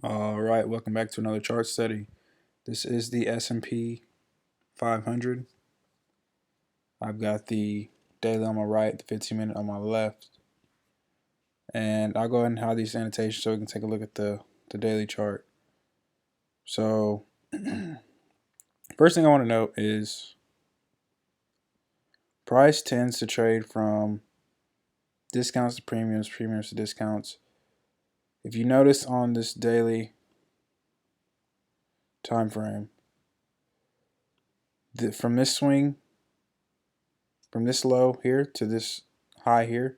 All right, welcome back to another chart study. This is the S&P 500. I've got the daily on my right, the 15-minute on my left, and I'll go ahead and hide these annotations so we can take a look at the daily chart. So, first thing I want to note is price tends to trade from discounts to premiums, premiums to discounts. If you notice on this daily time frame, from this swing, from this low here to this high here,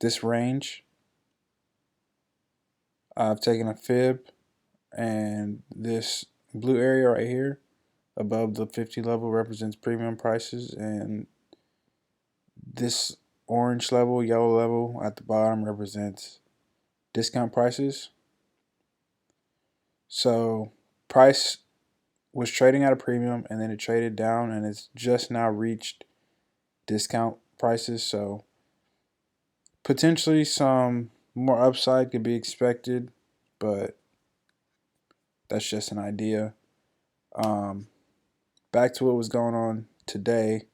this range, I've taken a fib, and this blue area right here above the 50 level represents premium prices, and this orange level, yellow level at the bottom represents discount prices. So price was trading at a premium, and then it traded down, and it's just now reached discount prices. So potentially some more upside could be expected, but that's just an idea. Back to what was going on today.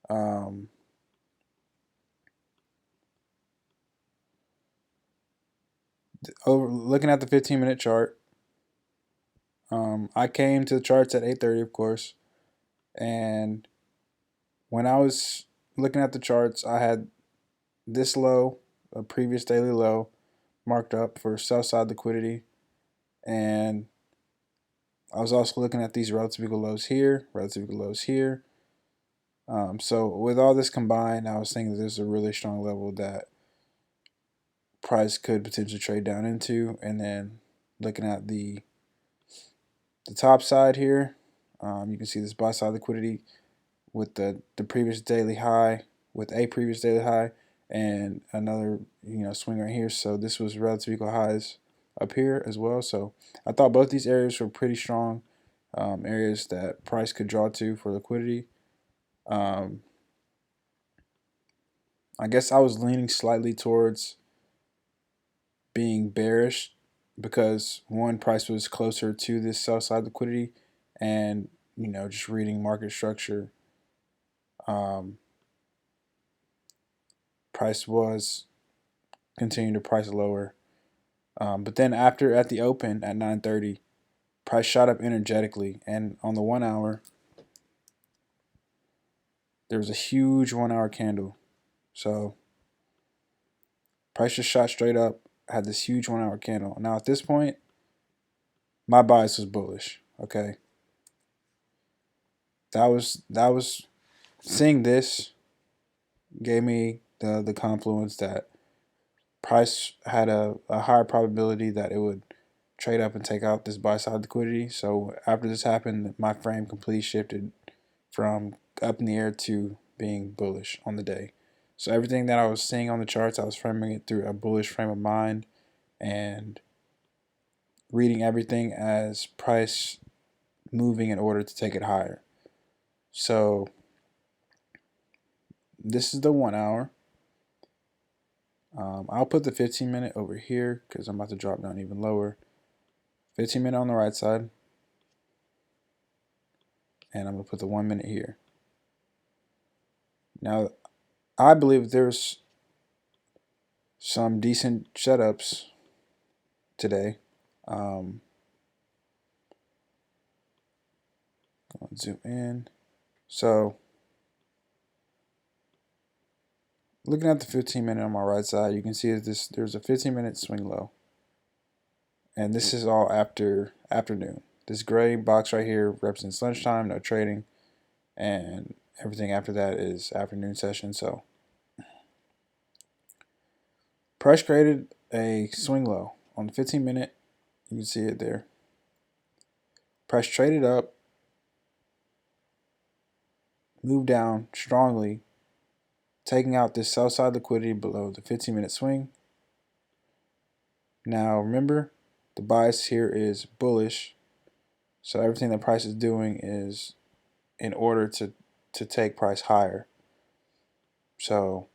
Um, Over looking at the 15-minute chart, I came to the charts at 8:30, of course, and when I was looking at the charts, I had this low, a previous daily low, marked up for sell side liquidity, and I was also looking at these relative equal lows here, relative equal lows here. So with all this combined, I was thinking that there's a really strong level that price could potentially trade down into, and then looking at the top side here, you can see this buy side liquidity with the previous daily high, with a previous daily high, and another swing right here. So this was relative equal highs up here as well. So I thought both these areas were pretty strong areas that price could draw to for liquidity. Um, I guess I was leaning slightly towards being bearish because one, price was closer to this sell side liquidity, and just reading market structure, um, price was continuing to price lower. But then after at the open at 9:30, price shot up energetically, and on the 1 hour there was a huge 1 hour candle. So price just shot straight up, had this huge 1 hour candle. Now at this point, my bias was bullish. Okay, that was seeing this gave me the confluence that price had a higher probability that it would trade up and take out this buy side liquidity. So after this happened, my frame completely shifted from up in the air to being bullish on the day. So everything that I was seeing on the charts, I was framing it through a bullish frame of mind and reading everything as price moving in order to take it higher. So this is the 1 hour. I'll put the 15-minute over here because I'm about to drop down even lower. 15-minute on the right side, and I'm going to put the 1 minute here. Now, I believe there's some decent setups today. Let's zoom in. So, looking at the 15-minute on my right side, you can see that there's a 15-minute swing low, and this is all after afternoon. This gray box right here represents lunchtime, no trading, and everything after that is afternoon session. So, price created a swing low on the 15-minute. You can see it there. Price traded up, moved down strongly, taking out this sell side liquidity below the 15-minute swing. Now remember, the bias here is bullish, so everything that price is doing is in order to take price higher. So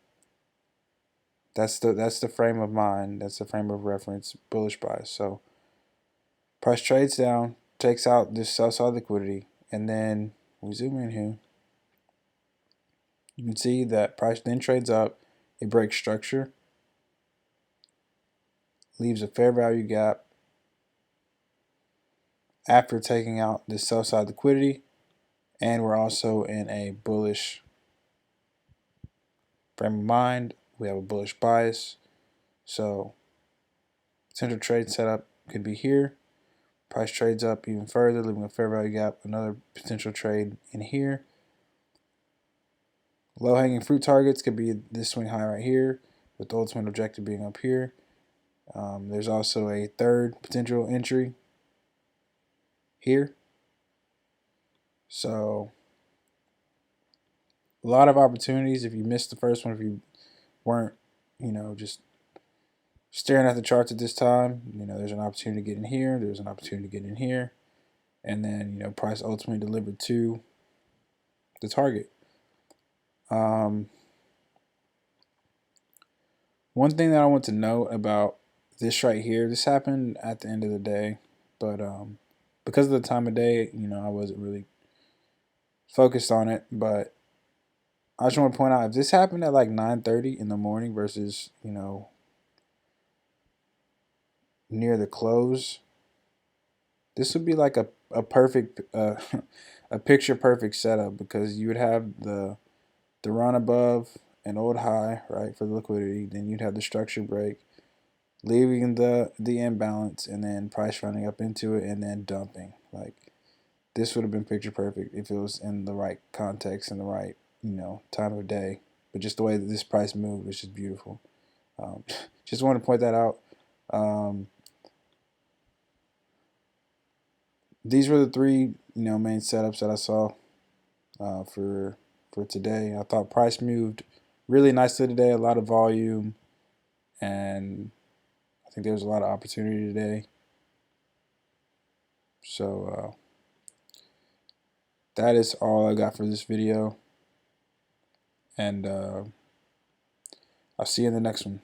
That's the frame of mind. That's the frame of reference. Bullish bias. So price trades down, takes out this sell side liquidity, and then we zoom in here. You can see that price then trades up. It breaks structure, leaves a fair value gap after taking out this sell side liquidity, and we're also in a bullish frame of mind. We have a bullish bias. So potential trade setup could be here. Price trades up even further, leaving a fair value gap. Another potential trade in here. Low hanging fruit targets could be this swing high right here, with the ultimate objective being up here. There's also a third potential entry here. So a lot of opportunities. If you missed the first one, if you weren't, just staring at the charts at this time, there's an opportunity to get in here. There's an opportunity to get in here. And then, price ultimately delivered to the target. One thing that I want to note about this right here, this happened at the end of the day, but because of the time of day, I wasn't really focused on it. But I just want to point out, if this happened at like 9:30 in the morning versus near the close, this would be like a perfect a picture perfect setup, because you would have the run above an old high, right, for the liquidity. Then you'd have the structure break, leaving the imbalance, and then price running up into it and then dumping. Like, this would have been picture perfect if it was in the right context and the right time of day. But just the way that this price moved was just beautiful. Just want to point that out. These were the three main setups that I saw for today. I thought price moved really nicely today. A lot of volume, and I think there was a lot of opportunity today. So that is all I got for this video, and I'll see you in the next one.